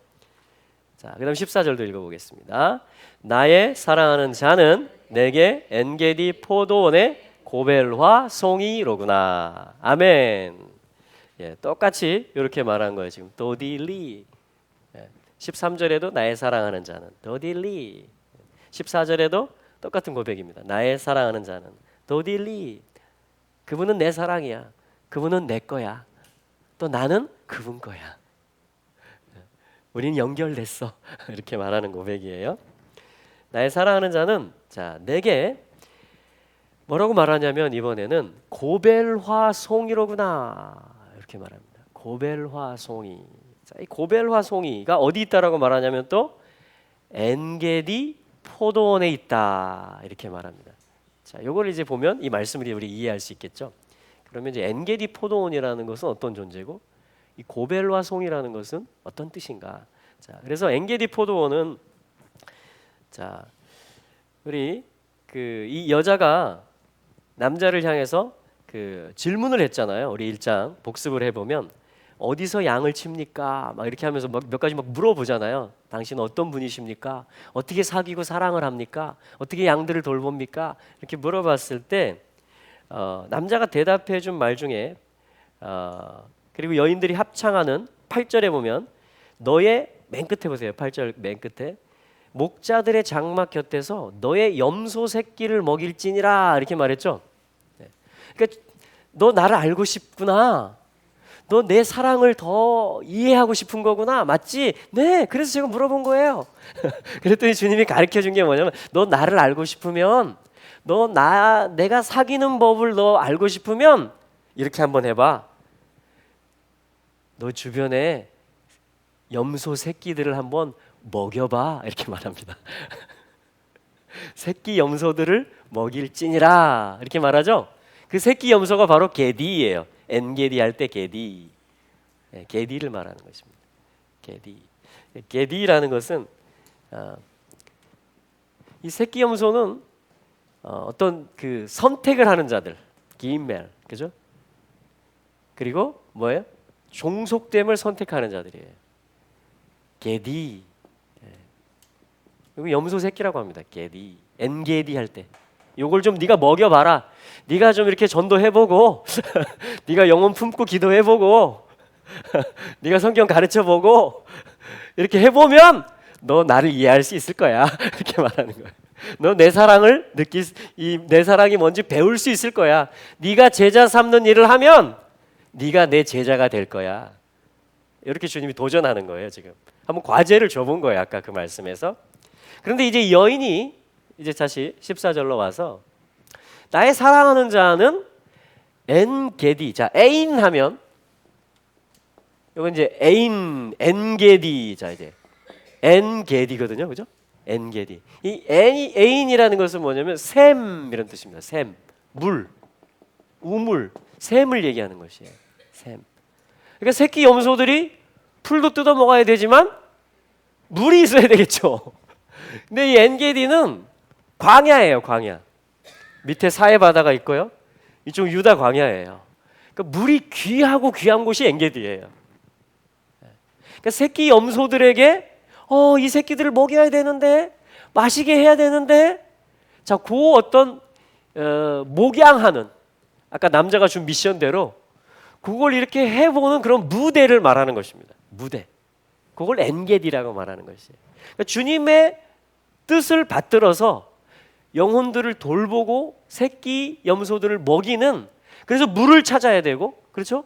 자, 그다음 14절도 읽어보겠습니다. 나의 사랑하는 자는 내게 엔게디 포도원의 고벨화 송이로구나. 아멘. 예, 똑같이 이렇게 말한 거예요. 지금 도딜리. 13절에도 나의 사랑하는 자는 도딜리. 14절에도 똑같은 고백입니다. 나의 사랑하는 자는 도딜리. 그분은 내 사랑이야. 그분은 내 거야. 또 나는 그분 거야. 우린 연결됐어. 이렇게 말하는 고백이에요. 나의 사랑하는 자는 자 내게 뭐라고 말하냐면 이번에는 고벨화 송이로구나 이렇게 말합니다. 고벨화 송이. 자, 이 고벨화 송이가 어디 있다라고 말하냐면 또 엔게디 포도원에 있다 이렇게 말합니다. 자, 요걸 이제 보면 이 말씀을 우리 이해할 수 있겠죠. 그러면 이제 엔게디 포도원이라는 것은 어떤 존재고 이 고벨화 송이라는 것은 어떤 뜻인가? 자, 그래서 엔게디 포도원은 자, 우리 이 여자가 남자를 향해서 질문을 했잖아요. 우리 1장 복습을 해보면 어디서 양을 칩니까? 막 이렇게 하면서 몇 가지 막 물어보잖아요. 당신은 어떤 분이십니까? 어떻게 사귀고 사랑을 합니까? 어떻게 양들을 돌봅니까? 이렇게 물어봤을 때 남자가 대답해준 말 중에 그리고 여인들이 합창하는 8절에 보면 너의 맨 끝에 보세요. 8절 맨 끝에 목자들의 장막 곁에서 너의 염소 새끼를 먹일지니라 이렇게 말했죠. 그러니까 너 나를 알고 싶구나. 너 내 사랑을 더 이해하고 싶은 거구나. 맞지? 네. 그래서 제가 물어본 거예요. 그랬더니 주님이 가르쳐 준 게 뭐냐면 너 나를 알고 싶으면 내가 사귀는 법을 너 알고 싶으면 이렇게 한번 해봐. 너 주변에 염소 새끼들을 한번 먹여봐 이렇게 말합니다. 새끼 염소들을 먹일지니라 이렇게 말하죠. 그 새끼 염소가 바로 게디예요. 엔게디 할 때 게디, 게디를 말하는 것입니다. 게디, 게디라는 것은 이 새끼 염소는 어떤 선택을 하는 자들, 기멜, 그죠? 그리고 뭐예요? 종속됨을 선택하는 자들이에요. 게디, 이거 염소 새끼라고 합니다. 게디, 엔게디 할 때. 요걸 좀 네가 먹여봐라. 네가 좀 이렇게 전도해보고 네가 영혼 품고 기도해보고 네가 성경 가르쳐보고 이렇게 해보면 너 나를 이해할 수 있을 거야. 이렇게 말하는 거예요. 너 내 사랑을 내 사랑이 뭔지 배울 수 있을 거야. 네가 제자 삼는 일을 하면 네가 내 제자가 될 거야. 이렇게 주님이 도전하는 거예요. 지금 한번 과제를 줘본 거예요. 아까 그 말씀에서. 그런데 이제 여인이 이제 다시 14절로 와서 나의 사랑하는 자는 엔게디. 자, 애인 하면 이건 이제 엔게디. 자, 이제 엔게디거든요. 그죠? 엔게디. 이 애인이라는 것은 뭐냐면 샘 이런 뜻입니다. 샘, 물, 우물, 샘을 얘기하는 것이에요. 샘. 그러니까 새끼 염소들이 풀도 뜯어 먹어야 되지만 물이 있어야 되겠죠. 근데 이 엔게디는 광야예요. 광야. 밑에 사해 바다가 있고요. 이쪽 유다 광야예요. 그러니까 물이 귀하고 귀한 곳이 엔게디예요. 그러니까 새끼 염소들에게 이 새끼들을 먹여야 되는데 마시게 해야 되는데 자, 그 어떤 목양하는 아까 남자가 준 미션대로 그걸 이렇게 해보는 그런 무대를 말하는 것입니다. 무대. 그걸 엔게디라고 말하는 것이에요. 그러니까 주님의 뜻을 받들어서 영혼들을 돌보고 새끼 염소들을 먹이는 그래서 물을 찾아야 되고 그렇죠?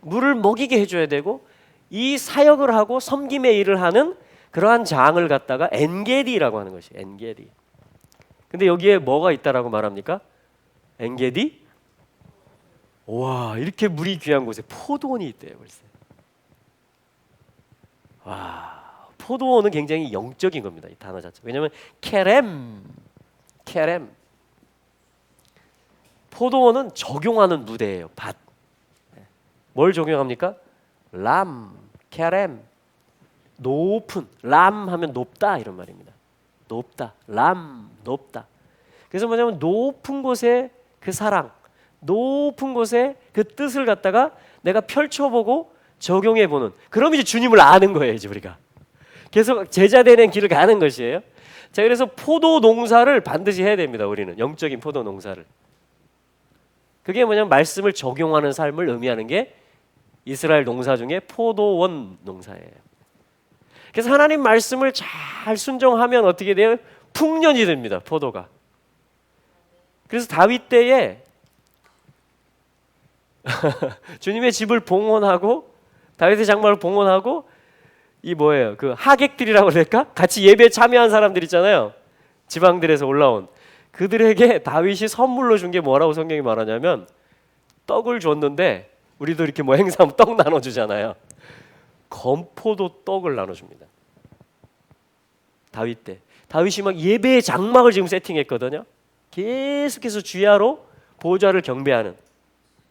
물을 먹이게 해줘야 되고 이 사역을 하고 섬김의 일을 하는 그러한 장을 갖다가 엔게디라고 하는 것이에요. 엔게디. 근데 여기에 뭐가 있다라고 말합니까? 엔게디? 와, 이렇게 물이 귀한 곳에 포도원이 있대요. 벌써. 와, 포도원은 굉장히 영적인 겁니다. 이 단어 자체. 왜냐하면 케렘. 포도원은 적용하는 무대예요. 밭. 뭘 적용합니까? 람. 케렘, 높은, 람 하면 높다 이런 말입니다. 높다, 람, 높다. 그래서 뭐냐면 높은 곳에 그 사랑, 높은 곳에 그 뜻을 갖다가 내가 펼쳐보고 적용해보는, 그럼 이제 주님을 아는 거예요. 이제 우리가 계속 제자 되는 길을 가는 것이에요. 자, 그래서 포도 농사를 반드시 해야 됩니다. 우리는 영적인 포도 농사를. 그게 뭐냐면 말씀을 적용하는 삶을 의미하는 게 이스라엘 농사 중에 포도원 농사예요. 그래서 하나님 말씀을 잘 순종하면 어떻게 돼요? 풍년이 됩니다. 포도가. 그래서 다윗 때에 주님의 집을 봉헌하고 다윗의 장막을 봉헌하고 이 뭐예요? 그 하객들이라고 그럴까? 같이 예배에 참여한 사람들 있잖아요. 지방들에서 올라온 그들에게 다윗이 선물로 준 게 뭐라고 성경이 말하냐면 떡을 줬는데 우리도 이렇게 뭐 행사하면 떡 나눠주잖아요. 건포도 떡을 나눠줍니다. 다윗 때 다윗이 막 예배의 장막을 지금 세팅했거든요. 계속해서 주야로 보좌를 경배하는,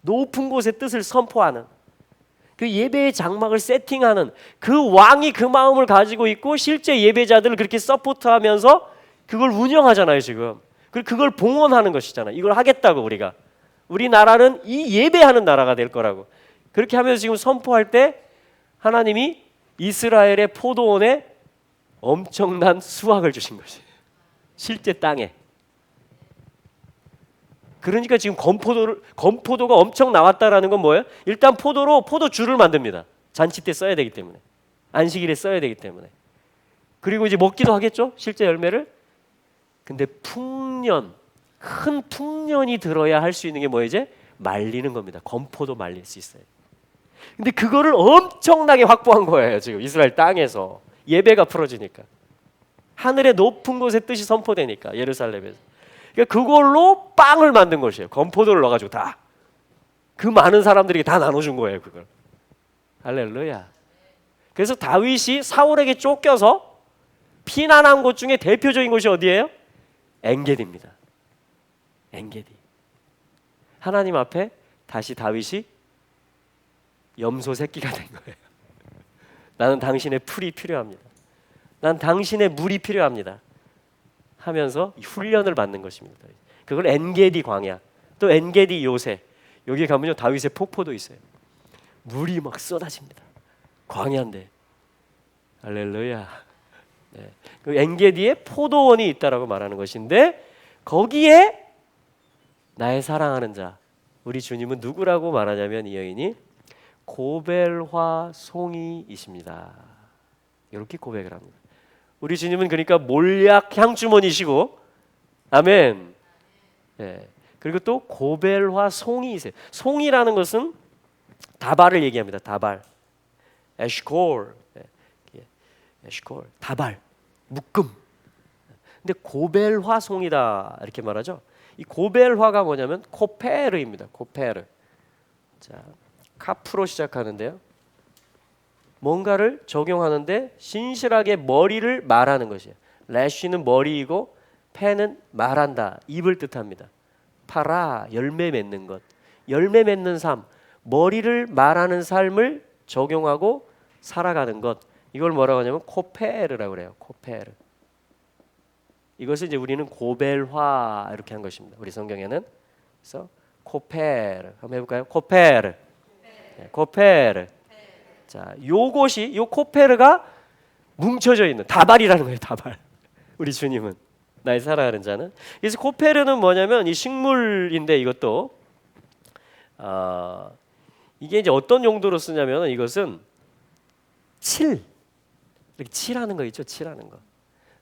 높은 곳의 뜻을 선포하는, 그 예배의 장막을 세팅하는 그 왕이 그 마음을 가지고 있고 실제 예배자들을 그렇게 서포트하면서 그걸 운영하잖아요 지금. 그리고 그걸 봉헌하는 것이잖아요. 이걸 하겠다고 우리가. 우리나라는 이 예배하는 나라가 될 거라고. 그렇게 하면서 지금 선포할 때 하나님이 이스라엘의 포도원에 엄청난 수확을 주신 것이에요. 실제 땅에. 그러니까 지금 건포도가 엄청 나왔다라는 건 뭐예요? 일단 포도로 포도주를 만듭니다. 잔치 때 써야 되기 때문에, 안식일에 써야 되기 때문에. 그리고 이제 먹기도 하겠죠, 실제 열매를. 근데 풍년, 큰 풍년이 들어야 할 수 있는 게 뭐예요? 이제 말리는 겁니다. 건포도 말릴 수 있어요. 근데 그거를 엄청나게 확보한 거예요 지금 이스라엘 땅에서. 예배가 풀어지니까, 하늘의 높은 곳의 뜻이 선포되니까, 예루살렘에서. 그러니까 그걸로 빵을 만든 것이에요. 건포도를 넣어가지고 다 그 많은 사람들에게 다 나눠준 거예요 그걸. 할렐루야. 그래서 다윗이 사울에게 쫓겨서 피난한 곳 중에 대표적인 곳이 어디예요? 엔게디입니다. 엔게디. 하나님 앞에 다시 다윗이 염소 새끼가 된 거예요. 나는 당신의 풀이 필요합니다. 난 당신의 물이 필요합니다. 하면서 훈련을 받는 것입니다. 그걸 엔게디 광야, 또 엔게디 요새. 여기 가면요 다윗의 폭포도 있어요. 물이 막 쏟아집니다. 광야인데. 할렐루야. 네. 그 엔게디에 포도원이 있다라고 말하는 것인데 거기에 나의 사랑하는 자, 우리 주님은 누구라고 말하냐면 이 여인이 고벨화 송이이십니다. 이렇게 고백을 합니다. 우리 주님은 그러니까 몰약 향주머니시고, 아멘. 네. 그리고 또 고벨화 송이이세요. 송이라는 것은 다발을 얘기합니다. 다발, 에시콜, 에시콜, 다발, 묶음. 근데 고벨화 송이다 이렇게 말하죠. 이 고벨화가 뭐냐면 코페르입니다. 코페르. 자, 카프로 시작하는데요. 뭔가를 적용하는데 신실하게 머리를 말하는 것이에요. 래쉬는 머리이고 페는 말한다, 입을 뜻합니다. 파라, 열매 맺는 것, 열매 맺는 삶, 머리를 말하는 삶을 적용하고 살아가는 것, 이걸 뭐라고 하냐면 코페르라고 그래요. 코페르. 이것을 이제 우리는 고벨화 이렇게 한 것입니다. 우리 성경에는. 그래서 코페르 한번 해볼까요? 코페르. 네, 코페르. 자, 요것이, 요 코페르가 뭉쳐져 있는 다발이라는 거예요. 다발. 우리 주님은, 나의 사랑하는 자는. 그래서 코페르는 뭐냐면 이 식물인데, 이것도 이게 이제 어떤 용도로 쓰냐면 이것은 칠, 이렇게 칠하는 거 있죠. 칠하는 거.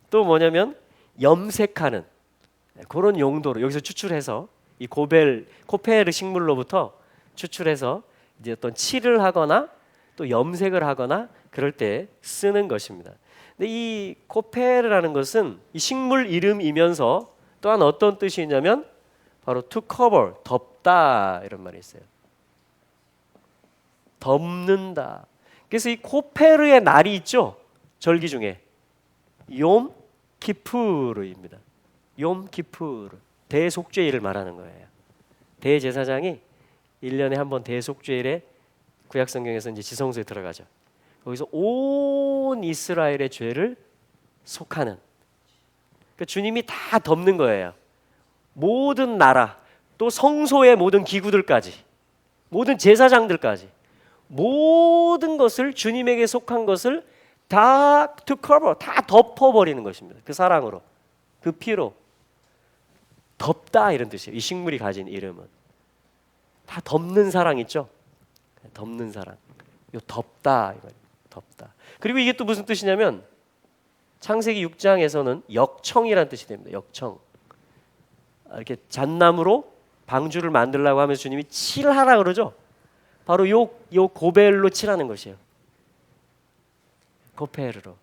또 뭐냐면 염색하는 그런 용도로 여기서 추출해서 이 코페르 식물로부터 추출해서 이제 어떤 칠을 하거나 또 염색을 하거나 그럴 때 쓰는 것입니다. 근데 이 코페르라는 것은 이 식물 이름이면서 또한 어떤 뜻이 있냐면 바로 to cover, 덮다 이런 말이 있어요. 덮는다. 그래서 이 코페르의 날이 있죠. 절기 중에 욤 키푸르입니다. 욤 키푸르, 대속죄일을 말하는 거예요. 대제사장이 1년에 한 번 대속죄일에 구약 성경에서 이제 지성소에 들어가죠. 거기서 온 이스라엘의 죄를 속하는, 그러니까 주님이 다 덮는 거예요. 모든 나라, 또 성소의 모든 기구들까지, 모든 제사장들까지, 모든 것을, 주님에게 속한 것을 다 to cover, 다 덮어버리는 것입니다. 그 사랑으로, 그 피로. 덮다 이런 뜻이에요. 이 식물이 가진 이름은 다 덮는 사랑 있죠. 덮는 사랑. 요 덮다, 덮다. 그리고 이게 또 무슨 뜻이냐면 창세기 6장에서는 역청이라는 뜻이 됩니다. 역청. 이렇게 잣나무로 방주를 만들려고 하면서 주님이 칠하라 그러죠. 바로 요 고벨로 칠하는 것이에요. 코페르로.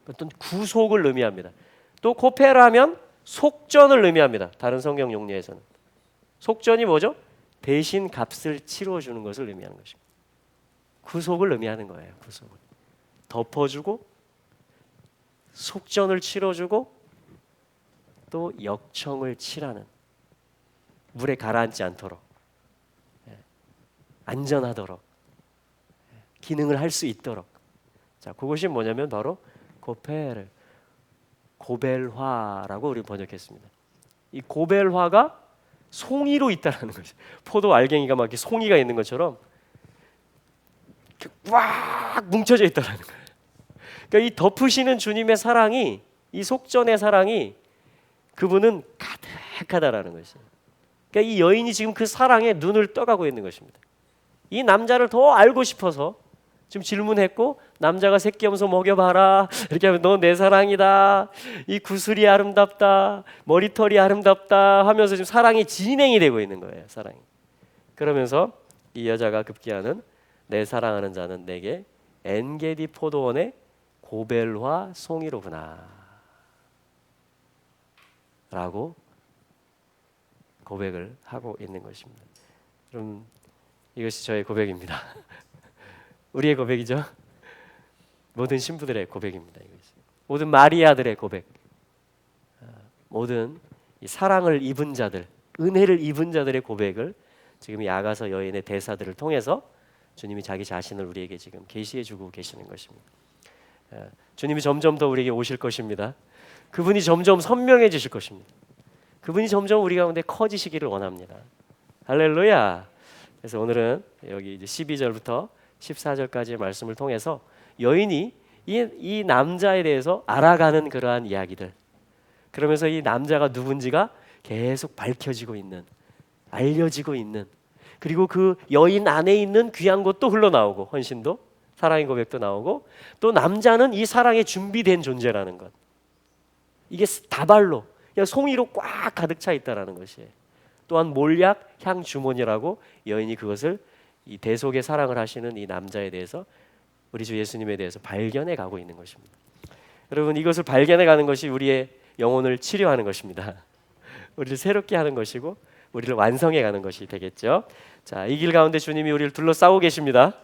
어떤 구속을 의미합니다. 또 코페르하면 속전을 의미합니다. 다른 성경 용례에서는. 속전이 뭐죠? 대신 값을 치러주는 것을 의미하는 것입니다. 구속을 의미하는 거예요. 구속을. 덮어주고 속전을 치러주고 또 역청을 칠하는, 물에 가라앉지 않도록, 안전하도록, 기능을 할 수 있도록. 자, 그것이 뭐냐면 바로 고펠, 고벨화라고 우리 번역했습니다. 이 고벨화가 송이로 있다라는 거죠. 포도 알갱이가 막 이렇게 송이가 있는 것처럼 꽉 뭉쳐져 있다라는 거예요. 그러니까 이 덮으시는 주님의 사랑이, 이 속전의 사랑이 그분은 가득하다라는 것이에요. 그러니까 이 여인이 지금 그 사랑에 눈을 떠가고 있는 것입니다. 이 남자를 더 알고 싶어서 지금 질문했고, 남자가 새끼 염소 먹여봐라 이렇게 하면 너 내 사랑이다, 이 구슬이 아름답다, 머리털이 아름답다 하면서 지금 사랑이 진행이 되고 있는 거예요. 사랑이. 그러면서 이 여자가 급기야는 내 사랑하는 자는 내게 엔게디 포도원의 고벨화 송이로구나 라고 고백을 하고 있는 것입니다. 그럼 이것이 저의 고백입니다. 우리의 고백이죠. 모든 신부들의 고백입니다. 이것이. 모든 마리아들의 고백, 모든 이 사랑을 입은 자들, 은혜를 입은 자들의 고백을 지금 이 아가서 여인의 대사들을 통해서 주님이 자기 자신을 우리에게 지금 계시해 주고 계시는 것입니다. 주님이 점점 더 우리에게 오실 것입니다. 그분이 점점 선명해지실 것입니다. 그분이 점점 우리 가운데 커지시기를 원합니다. 할렐루야. 그래서 오늘은 여기 이제 12절부터 14절까지의 말씀을 통해서 여인이 이 남자에 대해서 알아가는 그러한 이야기들, 그러면서 이 남자가 누군지가 계속 밝혀지고 있는, 알려지고 있는, 그리고 그 여인 안에 있는 귀한 것도 흘러나오고, 헌신도, 사랑의 고백도 나오고, 또 남자는 이 사랑에 준비된 존재라는 것, 이게 다발로 그냥 송이로 꽉 가득 차 있다라는 것이에요. 또한 몰약 향 주머니라고 여인이 그것을 이 대속의 사랑을 하시는 이 남자에 대해서, 우리 주 예수님에 대해서 발견해 가고 있는 것입니다. 여러분, 이것을 발견해 가는 것이 우리의 영혼을 치료하는 것입니다. 우리를 새롭게 하는 것이고 우리를 완성해 가는 것이 되겠죠. 자, 이 길 가운데 주님이 우리를 둘러싸고 계십니다.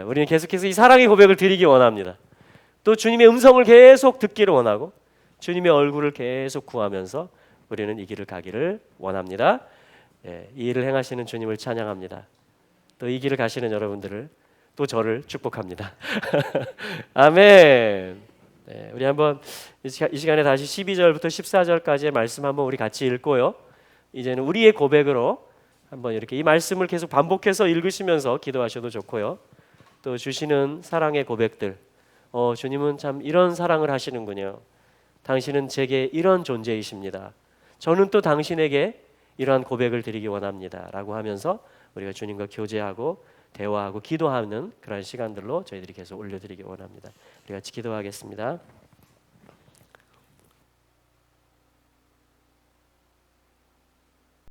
우리는 계속해서 이 사랑의 고백을 드리기 원합니다. 또 주님의 음성을 계속 듣기를 원하고 주님의 얼굴을 계속 구하면서 우리는 이 길을 가기를 원합니다. 이 일을 행하시는 주님을 찬양합니다. 또 이 길을 가시는 여러분들을, 또 저를 축복합니다. 아멘. 우리 한번 이 시간에 다시 12절부터 14절까지의 말씀 한번 우리 같이 읽고요. 이제는 우리의 고백으로 한번 이렇게 이 말씀을 계속 반복해서 읽으시면서 기도하셔도 좋고요. 또 주시는 사랑의 고백들, 주님은 참 이런 사랑을 하시는군요. 당신은 제게 이런 존재이십니다. 저는 또 당신에게 이러한 고백을 드리기 원합니다 라고 하면서 우리가 주님과 교제하고 대화하고 기도하는 그런 시간들로 저희들이 계속 올려드리기 원합니다. 우리 같이 기도하겠습니다.